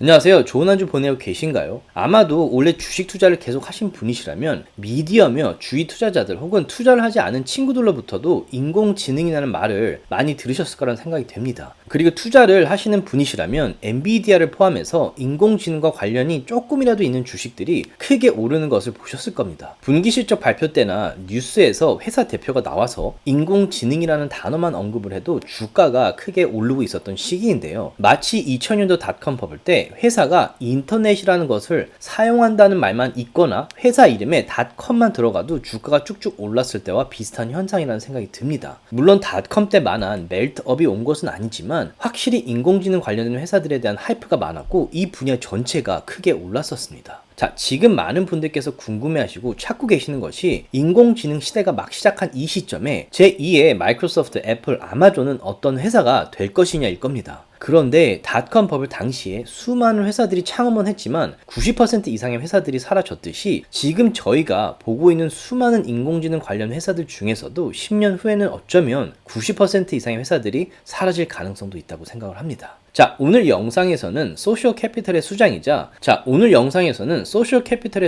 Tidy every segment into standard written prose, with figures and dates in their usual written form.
안녕하세요. 좋은 한 주 보내고 계신가요? 아마도 원래 주식 투자를 계속 하신 분이시라면 미디어며 주위 투자자들 혹은 투자를 하지 않은 친구들로부터도 인공지능이라는 말을 많이 들으셨을 거라는 생각이 됩니다. 그리고 투자를 하시는 분이시라면 엔비디아를 포함해서 인공지능과 관련이 조금이라도 있는 주식들이 크게 오르는 것을 보셨을 겁니다. 분기 실적 발표 때나 뉴스에서 회사 대표가 나와서 인공지능이라는 단어만 언급을 해도 주가가 크게 오르고 있었던 시기인데요. 마치 2000년도 닷컴 버블 때 회사가 인터넷이라는 것을 사용한다는 말만 있거나 회사 이름에 닷컴만 들어가도 주가가 쭉쭉 올랐을 때와 비슷한 현상이라는 생각이 듭니다. 물론 닷컴 때만한 멜트업이 온 것은 아니지만 확실히 인공지능 관련된 회사들에 대한 하이프가 많았고 이 분야 전체가 크게 올랐었습니다. 자, 지금 많은 분들께서 궁금해하시고 찾고 계시는 것이 인공지능 시대가 막 시작한 이 시점에 제2의 마이크로소프트, 애플, 아마존은 어떤 회사가 될 것이냐일 겁니다. 그런데 닷컴 버블 당시에 수많은 회사들이 창업은 했지만 90% 이상의 회사들이 사라졌듯이 지금 저희가 보고 있는 수많은 인공지능 관련 회사들 중에서도 10년 후에는 어쩌면 90% 이상의 회사들이 사라질 가능성도 있다고 생각을 합니다. 자, 오늘 영상에서는 소셜 캐피털의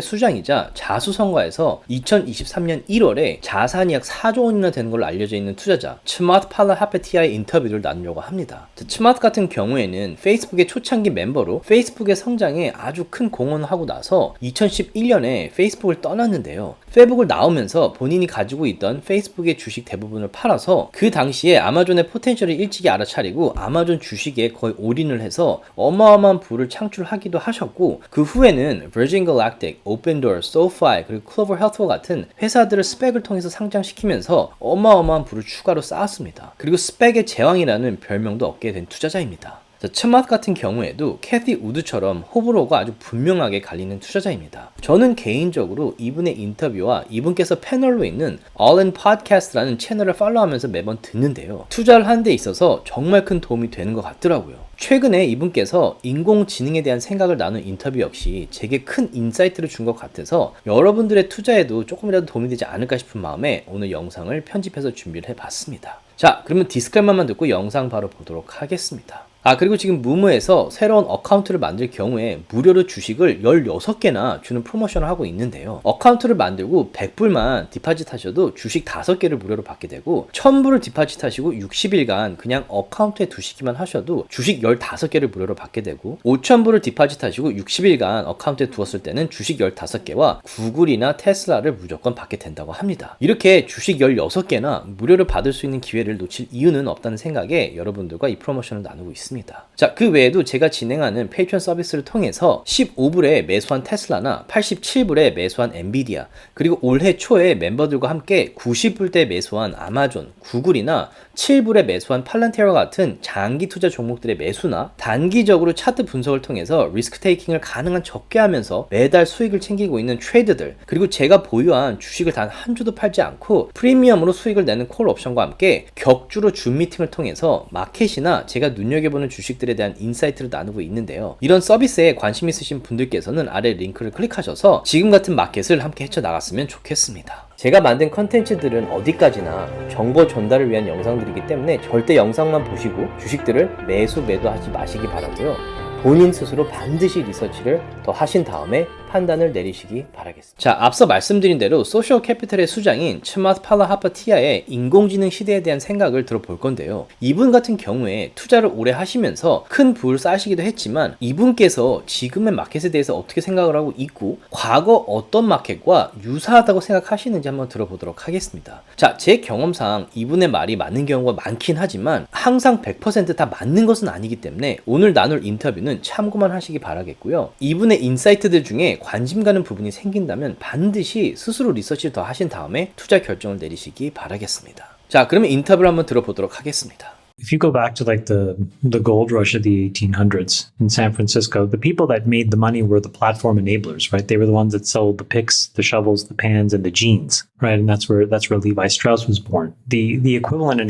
수장이자 자수성가에서 2023년 1월에 자산이 약 4조 원이나 되는 걸로 알려져 있는 투자자 츠마트 팔라하페티아의 인터뷰를 나누려고 합니다. 츠마트 같은 경우에는 페이스북의 초창기 멤버로 페이스북의 성장에 아주 큰 공헌을 하고 나서 2011년에 페이스북을 떠났는데요. 페북을 나오면서 본인이 가지고 있던 페이스북의 주식 대부분을 팔아서 그 당시에 아마존의 포텐셜을 일찍이 알아차리고 아마존 주식에 거의 올인을 해서 어마어마한 부를 창출하기도 하셨고 그 후에는 Virgin Galactic, Opendoor, SoFi 그리고 Clover Health와 같은 회사들을 스펙을 통해서 상장시키면서 어마어마한 부를 추가로 쌓았습니다. 그리고 스펙의 제왕이라는 별명도 얻게 된 투자자입니다. 츠마트 같은 경우에도 캐티 우드처럼 호불호가 아주 분명하게 갈리는 투자자입니다. 저는 개인적으로 이분의 인터뷰와 이분께서 패널로 있는 All In Podcast라는 채널을 팔로우하면서 매번 듣는데요. 투자를 하는 데 있어서 정말 큰 도움이 되는 것 같더라고요. 최근에 이분께서 인공지능에 대한 생각을 나눈 인터뷰 역시 제게 큰 인사이트를 준 것 같아서 여러분들의 투자에도 조금이라도 도움이 되지 않을까 싶은 마음에 오늘 영상을 편집해서 준비를 해봤습니다. 자, 그러면 디스클레이머만 듣고 영상 바로 보도록 하겠습니다. 그리고 지금 무무에서 새로운 어카운트를 만들 경우에 무료로 주식을 16개나 주는 프로모션을 하고 있는데요. 어카운트를 만들고 100불만 디파짓 하셔도 주식 5개를 무료로 받게 되고 1000불을 디파짓 하시고 60일간 그냥 어카운트에 두시기만 하셔도 주식 15개를 무료로 받게 되고 5000불을 디파짓 하시고 60일간 어카운트에 두었을 때는 주식 15개와 구글이나 테슬라를 무조건 받게 된다고 합니다. 이렇게 주식 16개나 무료로 받을 수 있는 기회를 놓칠 이유는 없다는 생각에 여러분들과 이 프로모션을 나누고 있습니다. 자, 그 외에도 제가 진행하는 페이트리온 서비스를 통해서 15불에 매수한 테슬라나 87불에 매수한 엔비디아 그리고 올해 초에 멤버들과 함께 90불대 매수한 아마존, 구글이나 7불에 매수한 팔란티어와 같은 장기 투자 종목들의 매수나 단기적으로 차트 분석을 통해서 리스크 테이킹을 가능한 적게 하면서 매달 수익을 챙기고 있는 트레이더들 그리고 제가 보유한 주식을 단 한 주도 팔지 않고 프리미엄으로 수익을 내는 콜 옵션과 함께 격주로 줌 미팅을 통해서 마켓이나 제가 눈여겨보는 주식들에 대한 인사이트를 나누고 있는데요. 이런 서비스에 관심 있으신 분들께서는 아래 링크를 클릭하셔서 지금 같은 마켓을 함께 헤쳐나갔으면 좋겠습니다. 제가 만든 컨텐츠들은 어디까지나 정보 전달을 위한 영상들이기 때문에 절대 영상만 보시고 주식들을 매도하지 마시기 바라고요. 본인 스스로 반드시 리서치를 더 하신 다음에 판단을 내리시기 바라겠습니다. 자, 앞서 말씀드린 대로 소셜 캐피털의 수장인 츠마트 팔라하파티아의 인공지능 시대에 대한 생각을 들어볼 건데요. 이분 같은 경우에 투자를 오래 하시면서 큰 부를 쌓으시기도 했지만 이분께서 지금의 마켓에 대해서 어떻게 생각을 하고 있고 과거 어떤 마켓과 유사하다고 생각하시는지 한번 들어보도록 하겠습니다. 자, 제 경험상 이분의 말이 맞는 경우가 많긴 하지만 항상 100% 다 맞는 것은 아니기 때문에 오늘 나눌 인터뷰는 참고만 하시기 바라겠고요. 이분의 인사이트들 중에 관심 가는 부분이 생긴다면 반드시 스스로 리서치를 더 하신 다음에 투자 결정을 내리시기 바라겠습니다. 자, 그러면 인터뷰를 한번 들어보도록 하겠습니다. If you go back to like the gold rush of the 1800s in San Francisco, the people that made the money were the platform enablers, right? They were the ones that sold the picks, the shovels, the pans, and the jeans, right? And that's where Levi Strauss was born. The equivalence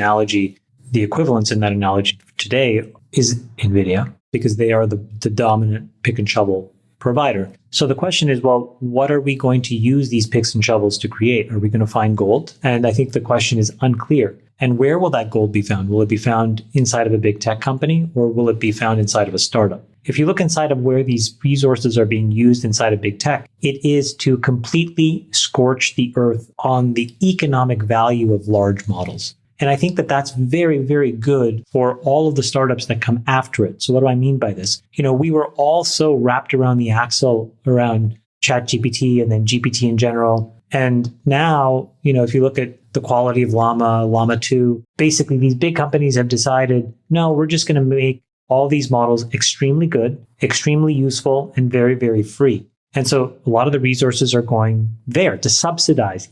in that analogy today is Nvidia, because they are the dominant pick and shovel provider. So the question is, well, what are we going to use these picks and shovels to create? Are we going to find gold? And I think the question is unclear. And where will that gold be found? Will it be found inside of a big tech company, or will it be found inside of a startup? If you look inside of where these resources are being used inside of big tech, it is to completely scorch the earth on the economic value of large models. And I think that that's very, very good for all of the startups that come after it. So what do I mean by this? We were all so wrapped around the axle around ChatGPT and then GPT in general. And now, if you look at the quality of Llama 2, basically these big companies have decided, no, we're just going to make all these models extremely good, extremely useful, and very, very free. And so a lot of the resources are going there to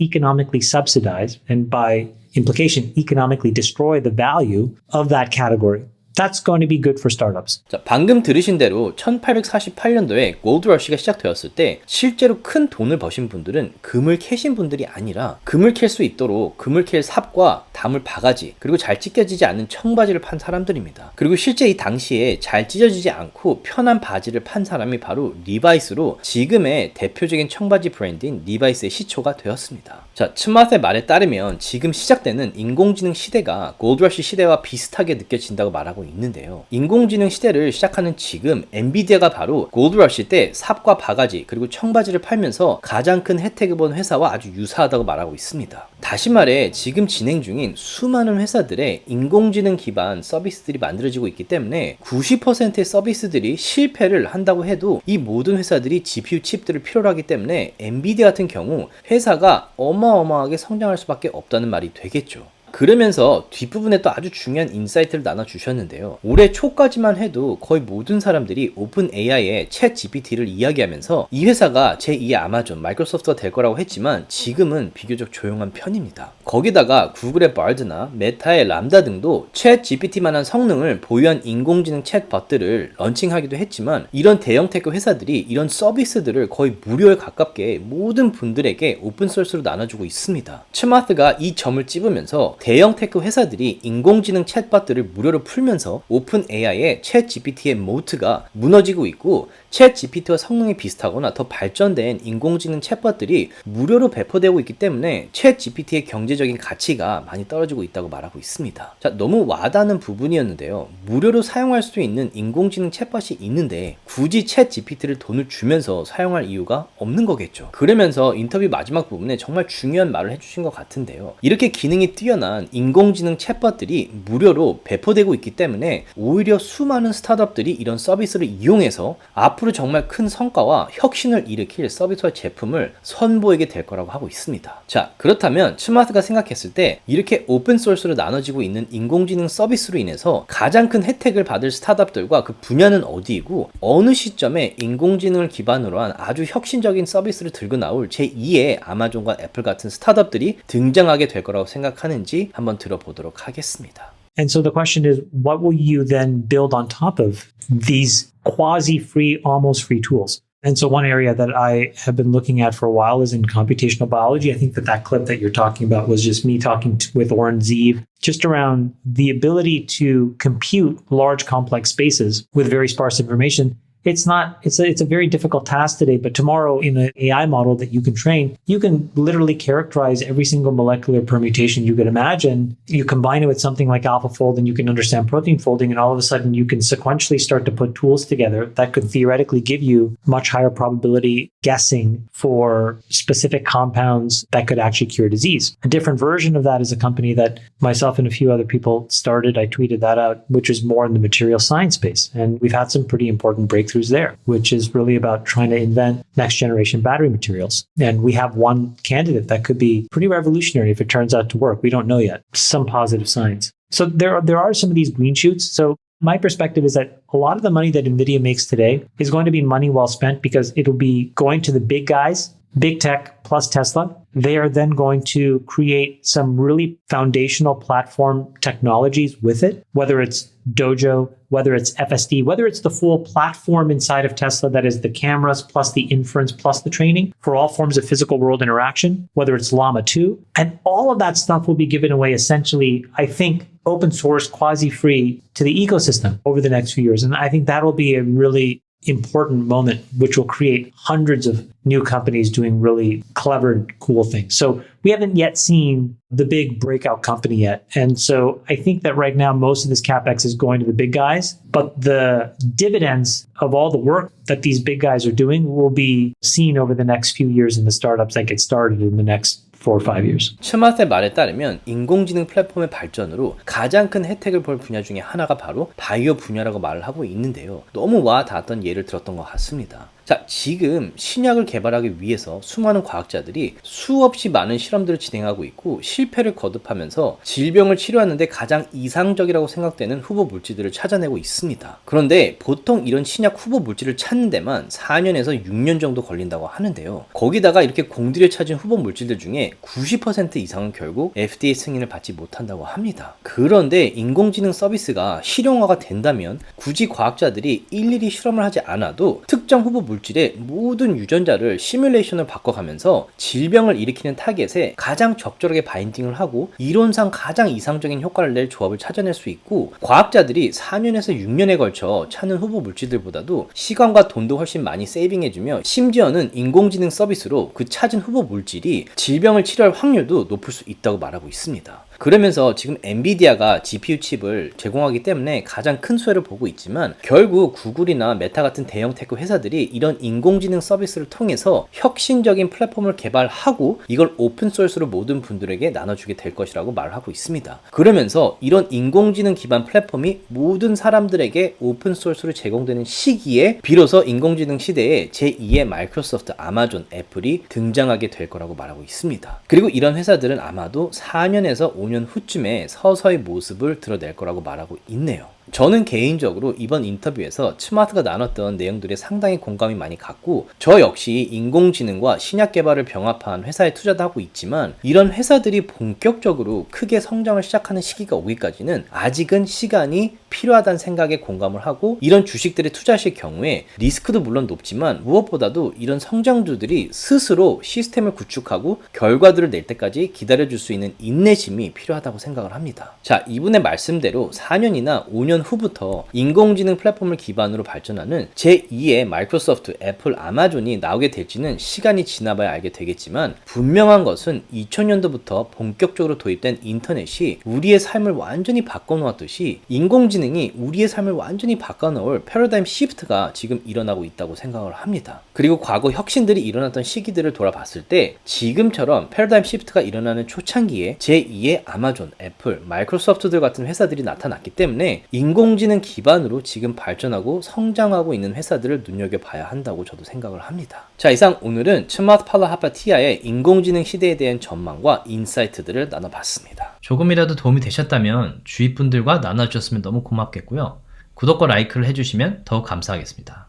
economically subsidize, and by implication, economically destroy the value of that category. That's going to be good for startups. 자, 방금 들으신 대로 1848년도에 골드러시가 시작되었을 때 실제로 큰 돈을 버신 분들은 금을 캐신 분들이 아니라 금을 캘 수 있도록 금을 캘 삽과 다물 바가지, 그리고 잘 찢겨지지 않는 청바지를 판 사람들입니다. 그리고 실제 이 당시에 잘 찢어지지 않고 편한 바지를 판 사람이 바로 리바이스로 지금의 대표적인 청바지 브랜드인 리바이스의 시초가 되었습니다. 자, 츠마트의 말에 따르면 지금 시작되는 인공지능 시대가 골드러시 시대와 비슷하게 느껴진다고 말하고 있는데요. 인공지능 시대를 시작하는 지금 엔비디아가 바로 골드러시 때 삽과 바가지 그리고 청바지를 팔면서 가장 큰 혜택을 본 회사와 아주 유사하다고 말하고 있습니다. 다시 말해 지금 진행 중인 수많은 회사들의 인공지능 기반 서비스들이 만들어지고 있기 때문에 90%의 서비스들이 실패를 한다고 해도 이 모든 회사들이 GPU 칩들을 필요로 하기 때문에 엔비디아 같은 경우 회사가 어마어마하게 성장할 수밖에 없다는 말이 되겠죠. 그러면서 뒷부분에 또 아주 중요한 인사이트를 나눠주셨는데요. 올해 초까지만 해도 거의 모든 사람들이 오픈 AI의 챗 GPT를 이야기하면서 이 회사가 제2의 아마존, 마이크로소프트가 될 거라고 했지만 지금은 비교적 조용한 편입니다. 거기다가 구글의 바드나 메타의 람다 등도 챗 GPT만한 성능을 보유한 인공지능 챗봇들을 런칭하기도 했지만 이런 대형 테크 회사들이 이런 서비스들을 거의 무료에 가깝게 모든 분들에게 오픈소스로 나눠주고 있습니다. 츠마트가 이 점을 찝으면서 대형 테크 회사들이 인공지능 챗봇들을 무료로 풀면서 오픈 AI의 챗 GPT의 모트가 무너지고 있고 챗 GPT와 성능이 비슷하거나 더 발전된 인공지능 챗봇들이 무료로 배포되고 있기 때문에 챗 GPT의 경제적인 가치가 많이 떨어지고 있다고 말하고 있습니다. 자, 너무 와닿는 부분이었는데요. 무료로 사용할 수 있는 인공지능 챗봇이 있는데 굳이 챗 GPT를 돈을 주면서 사용할 이유가 없는 거겠죠. 그러면서 인터뷰 마지막 부분에 정말 중요한 말을 해주신 것 같은데요. 이렇게 기능이 뛰어난 인공지능 챗봇들이 무료로 배포되고 있기 때문에 오히려 수많은 스타트업들이 이런 서비스를 이용해서 앞으로 정말 큰 성과와 혁신을 일으킬 서비스와 제품을 선보이게 될 거라고 하고 있습니다. 자, 그렇다면 츠마트가 생각했을 때 이렇게 오픈소스로 나눠지고 있는 인공지능 서비스로 인해서 가장 큰 혜택을 받을 스타트업들과 그 분야는 어디이고 어느 시점에 인공지능을 기반으로 한 아주 혁신적인 서비스를 들고 나올 제2의 아마존과 애플 같은 스타트업들이 등장하게 될 거라고 생각하는지 한번 들어보도록 하겠습니다. And so the question is, what will you then build on top of these quasi-free, almost free tools? And so one area that I have been looking at for a while is in computational biology. I think that clip that you're talking about was just me talking with Oren Zeev, just around the ability to compute large complex spaces with very sparse information. It's a very difficult task today, but tomorrow in an AI model that you can train, you can literally characterize every single molecular permutation you could imagine. You combine it with something like AlphaFold and you can understand protein folding, and all of a sudden you can sequentially start to put tools together that could theoretically give you much higher probability guessing for specific compounds that could actually cure disease. A different version of that is a company that myself and a few other people started. I tweeted that out, which is more in the material science space. And we've had some pretty important breakthroughs there, which is really about trying to invent next generation battery materials. And we have one candidate that could be pretty revolutionary if it turns out to work. We don't know yet. Some positive signs. So there are some of these green shoots. So my perspective is that a lot of the money that NVIDIA makes today is going to be money well spent because it'll be going to the big guys, big tech plus Tesla. They are then going to create some really foundational platform technologies with it, whether it's Dojo, whether it's FSD, whether it's the full platform inside of Tesla that is the cameras plus the inference plus the training for all forms of physical world interaction, whether it's Llama 2. And all of that stuff will be given away essentially, I think, open source, quasi-free to the ecosystem over the next few years. And I think that'll be a really important moment, which will create hundreds of new companies doing really clever and cool things. So we haven't yet seen the big breakout company yet. And so I think that right now, most of this CapEx is going to the big guys, but the dividends of all the work that these big guys are doing will be seen over the next few years in the startups that get started in the next 4 or 5 years. 츠마트의 말에 따르면 인공지능 플랫폼의 발전으로 가장 큰 혜택을 볼 분야 중에 하나가 바로 바이오 분야라고 말을 하고 있는데요. 너무 와 닿았던 예를 들었던 것 같습니다. 자, 지금 신약을 개발하기 위해서 수많은 과학자들이 수없이 많은 실험들을 진행하고 있고 실패를 거듭하면서 질병을 치료하는데 가장 이상적이라고 생각되는 후보 물질들을 찾아내고 있습니다. 그런데 보통 이런 신약 후보 물질을 찾는 데만 4년에서 6년 정도 걸린다고 하는데요. 거기다가 이렇게 공들여 찾은 후보 물질들 중에 90% 이상은 결국 FDA 승인을 받지 못한다고 합니다. 그런데 인공지능 서비스가 실용화가 된다면 굳이 과학자들이 일일이 실험을 하지 않아도 특정 후보 물질의 모든 유전자를 시뮬레이션을 바꿔가면서 질병을 일으키는 타겟에 가장 적절하게 바인딩을 하고 이론상 가장 이상적인 효과를 낼 조합을 찾아낼 수 있고 과학자들이 4년에서 6년에 걸쳐 찾는 후보 물질들보다도 시간과 돈도 훨씬 많이 세이빙해주며 심지어는 인공지능 서비스로 그 찾은 후보 물질이 질병을 치료할 확률도 높을 수 있다고 말하고 있습니다. 그러면서 지금 엔비디아가 GPU 칩을 제공하기 때문에 가장 큰 수혜를 보고 있지만 결국 구글이나 메타 같은 대형 테크 회사들이 이런 인공지능 서비스를 통해서 혁신적인 플랫폼을 개발하고 이걸 오픈소스로 모든 분들에게 나눠주게 될 것이라고 말하고 있습니다. 그러면서 이런 인공지능 기반 플랫폼이 모든 사람들에게 오픈소스로 제공되는 시기에 비로소 인공지능 시대에 제2의 마이크로소프트, 아마존, 애플이 등장하게 될 거라고 말하고 있습니다. 그리고 이런 회사들은 아마도 4년에서 5년 후쯤에 서서히 모습을 드러낼 거라고 말하고 있네요. 저는 개인적으로 이번 인터뷰에서 츠마트가 나눴던 내용들에 상당히 공감이 많이 갔고 저 역시 인공지능과 신약 개발을 병합한 회사에 투자도 하고 있지만 이런 회사들이 본격적으로 크게 성장을 시작하는 시기가 오기까지는 아직은 시간이 필요하다는 생각에 공감을 하고 이런 주식들에 투자하실 경우에 리스크도 물론 높지만 무엇보다도 이런 성장주들이 스스로 시스템을 구축하고 결과들을 낼 때까지 기다려줄 수 있는 인내심이 필요하다고 생각을 합니다. 자, 이분의 말씀대로 4년이나 5년 후부터 인공지능 플랫폼을 기반으로 발전하는 제2의 마이크로소프트, 애플, 아마존이 나오게 될지는 시간이 지나봐야 알게 되겠지만 분명한 것은 2000년도부터 본격적으로 도입된 인터넷이 우리의 삶을 완전히 바꿔놓았듯이 인공지능이 우리의 삶을 완전히 바꿔놓을 패러다임 시프트가 지금 일어나고 있다고 생각을 합니다. 그리고 과거 혁신들이 일어났던 시기들을 돌아봤을 때 지금처럼 패러다임 시프트가 일어나는 초창기에 제2의 아마존, 애플, 마이크로소프트들 같은 회사들이 나타났기 때문에 인공지능 기반으로 지금 발전하고 성장하고 있는 회사들을 눈여겨봐야 한다고 저도 생각을 합니다. 자, 이상 오늘은 츠마트 팔라하파티아의 인공지능 시대에 대한 전망과 인사이트들을 나눠봤습니다. 조금이라도 도움이 되셨다면 주위 분들과 나눠주셨으면 너무 고맙겠고요. 구독과 라이크를 해주시면 더욱 감사하겠습니다.